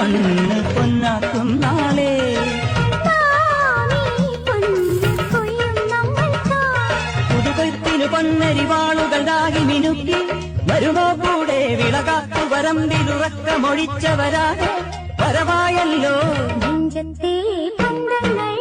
മണ്ണ് പൊന്നാക്കും നാളെ. പുതുകൊയ്ത്തിനു പൊന്നരിവാളുകൾ രാഗി മിനുക്കി വരുമോ കൂടെ വിളകാത്തു വരമ്പിലുറക്കമൊഴിച്ചവരാ വരവായല്ലോ. നെഞ്ചത്തെ ബന്ധങ്ങൾ